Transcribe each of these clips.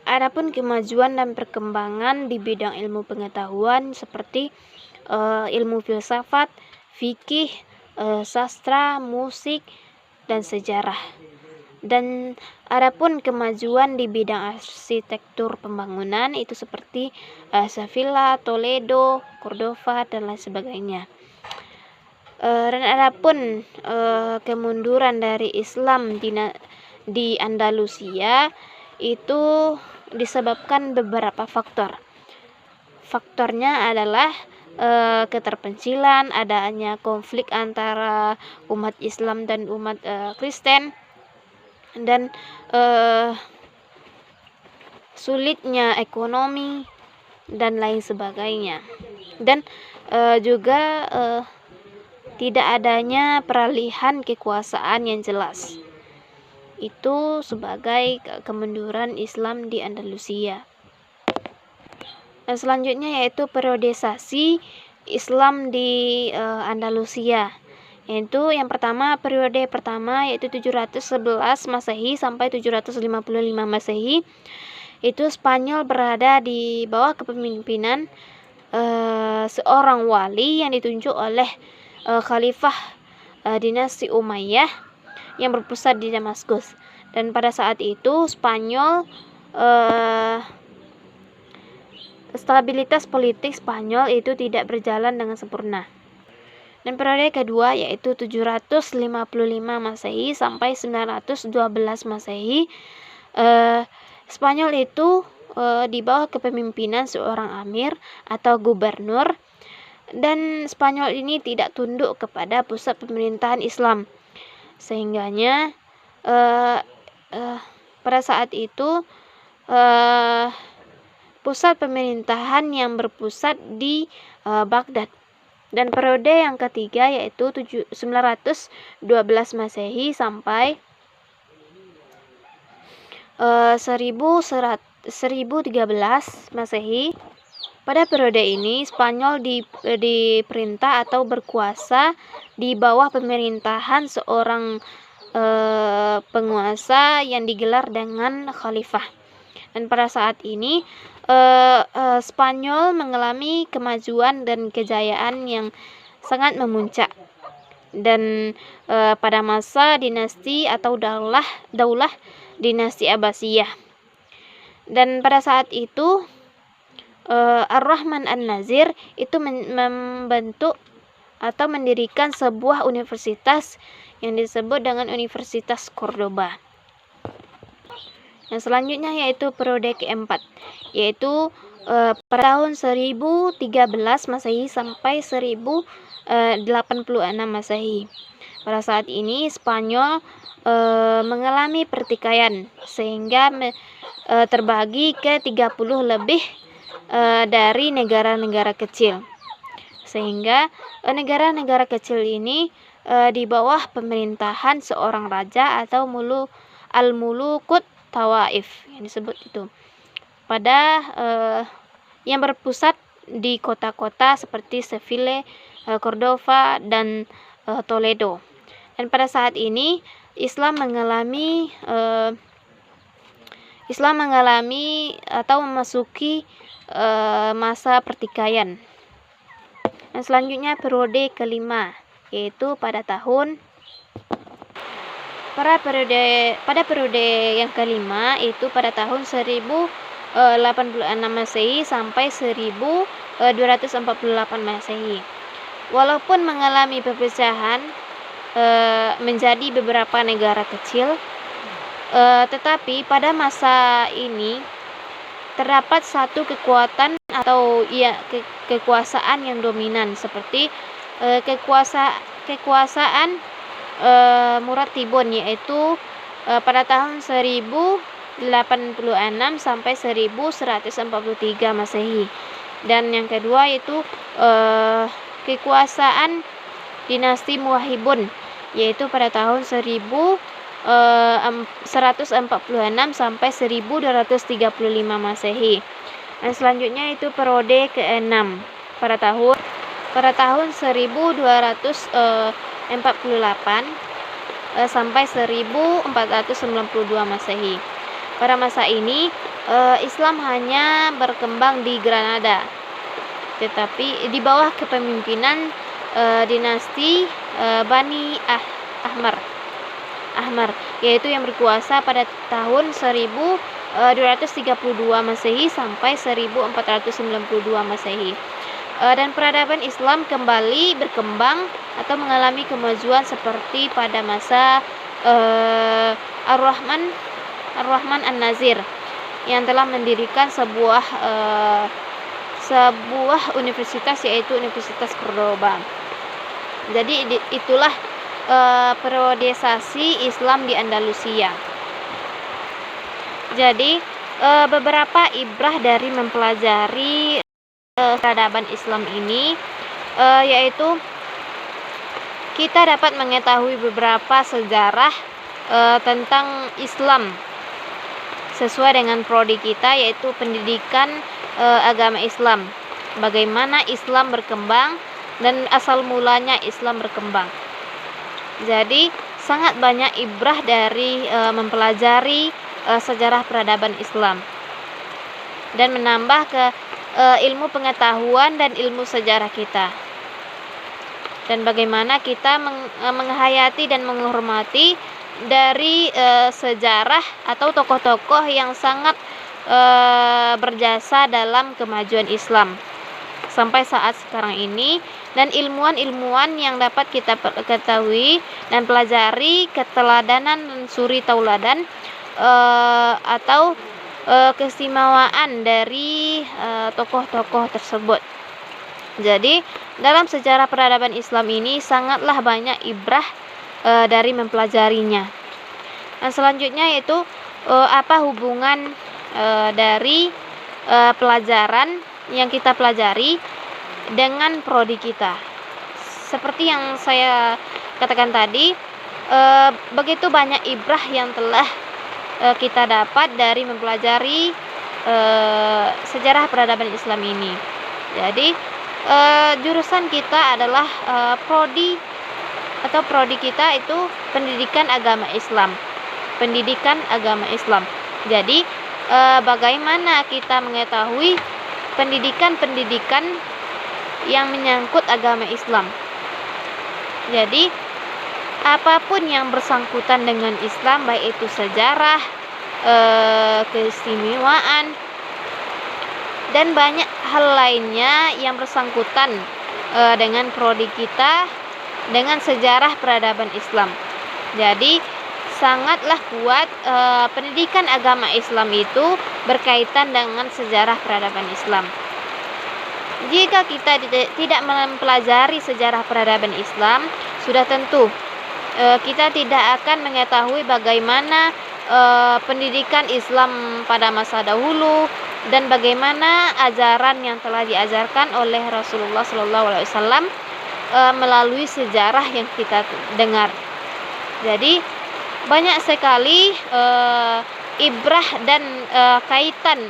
Adapun kemajuan dan perkembangan di bidang ilmu pengetahuan seperti ilmu filsafat, fikih, sastra, musik, dan sejarah. Dan adapun kemajuan di bidang arsitektur pembangunan itu seperti Sevilla, Toledo, Cordova, dan lain sebagainya. Dan adapun kemunduran dari Islam di Andalusia itu disebabkan beberapa faktor. Faktornya adalah keterpencilan, adanya konflik antara umat Islam dan umat Kristen, dan sulitnya ekonomi dan lain sebagainya. Dan juga tidak adanya peralihan kekuasaan yang jelas. Itu sebagai kemunduran Islam di Andalusia. Dan selanjutnya yaitu periodisasi Islam di Andalusia. Yaitu yang pertama, periode pertama yaitu 711 Masehi sampai 755 Masehi. Itu Spanyol berada di bawah kepemimpinan seorang wali yang ditunjuk oleh Khalifah dinasti Umayyah yang berpusat di Damaskus. Dan pada saat itu Spanyol stabilitas politik Spanyol itu tidak berjalan dengan sempurna. Dan periode kedua yaitu 755 Masehi sampai 912 Masehi. Spanyol itu di bawah kepemimpinan seorang amir atau gubernur, dan Spanyol ini tidak tunduk kepada pusat pemerintahan Islam, sehingganya pada saat itu pusat pemerintahan yang berpusat di Baghdad. Dan periode yang ketiga yaitu 912 Masehi sampai 1013 Masehi. Pada periode ini Spanyol diperintah atau berkuasa di bawah pemerintahan seorang penguasa yang digelar dengan khalifah. Dan pada saat ini Spanyol mengalami kemajuan dan kejayaan yang sangat memuncak. Dan pada masa dinasti atau daulah dinasti Abbasiyah. Dan pada saat itu Ar-Rahman An-Nazir itu membentuk atau mendirikan sebuah universitas yang disebut dengan Universitas Cordoba. Yang selanjutnya yaitu periode keempat, yaitu pada tahun 1013 Masehi sampai 1086 Masehi. Pada saat ini Spanyol mengalami pertikaian sehingga terbagi ke 30 lebih dari negara-negara kecil, sehingga negara-negara kecil ini di bawah pemerintahan seorang raja atau al-mulukut Tawaif yang disebut itu, pada yang berpusat di kota-kota seperti Sevilla, Cordova, dan Toledo. Dan pada saat ini Islam mengalami atau memasuki masa pertikaian. Dan selanjutnya periode kelima, yaitu pada periode yang kelima itu pada tahun 1086 Masehi sampai 1248 Masehi. Walaupun mengalami perpecahan menjadi beberapa negara kecil, tetapi pada masa ini terdapat satu kekuatan atau kekuasaan yang dominan, seperti kekuasaan Muratibun, yaitu pada tahun 1086 sampai 1143 Masehi. Dan yang kedua yaitu kekuasaan dinasti Muwahhibun, yaitu pada tahun 1146 sampai 1235 Masehi. Dan selanjutnya itu periode ke-6 pada tahun 1248 sampai 1492 Masehi. Pada masa ini Islam hanya berkembang di Granada, tetapi di bawah kepemimpinan dinasti Bani Ahmar, yaitu yang berkuasa pada tahun 1232 Masehi sampai 1492 Masehi. Dan peradaban Islam kembali berkembang atau mengalami kemajuan seperti pada masa Ar-Rahman An-Nazir yang telah mendirikan sebuah universitas, yaitu Universitas Cordoba. Jadi itulah periodisasi Islam di Andalusia. Jadi beberapa ibrah dari mempelajari peradaban Islam ini yaitu kita dapat mengetahui beberapa sejarah tentang Islam sesuai dengan prodi kita, yaitu pendidikan agama Islam. Bagaimana Islam berkembang dan asal mulanya Islam berkembang. Jadi sangat banyak ibrah dari mempelajari sejarah peradaban Islam dan menambah ke ilmu pengetahuan dan ilmu sejarah kita, dan bagaimana kita menghayati dan menghormati dari sejarah atau tokoh-tokoh yang sangat berjasa dalam kemajuan Islam sampai saat sekarang ini, dan ilmuwan-ilmuwan yang dapat kita ketahui dan pelajari keteladanan dan suri tauladan atau keistimewaan dari tokoh-tokoh tersebut. Jadi dalam sejarah peradaban Islam ini sangatlah banyak ibrah dari mempelajarinya. Dan selanjutnya yaitu apa hubungan dari pelajaran yang kita pelajari dengan prodi kita. Seperti yang saya katakan tadi, begitu banyak ibrah yang telah kita dapat dari mempelajari sejarah peradaban Islam ini. Jadi jurusan kita adalah prodi kita itu pendidikan agama Islam. Jadi bagaimana kita mengetahui pendidikan yang menyangkut agama Islam. Jadi apapun yang bersangkutan dengan Islam, baik itu sejarah, keistimewaan, dan banyak hal lainnya yang bersangkutan dengan prodi kita, dengan sejarah peradaban Islam. Jadi sangatlah kuat pendidikan agama Islam itu berkaitan dengan sejarah peradaban Islam. Jika kita tidak mempelajari sejarah peradaban Islam, sudah tentu kita tidak akan mengetahui bagaimana pendidikan Islam pada masa dahulu dan bagaimana ajaran yang telah diajarkan oleh Rasulullah SAW melalui sejarah yang kita dengar. Jadi banyak sekali ibrah dan kaitan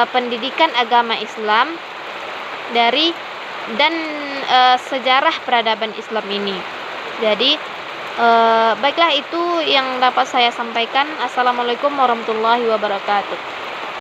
pendidikan agama Islam dan sejarah peradaban Islam ini. Jadi baiklah, itu yang dapat saya sampaikan. Assalamualaikum warahmatullahi wabarakatuh.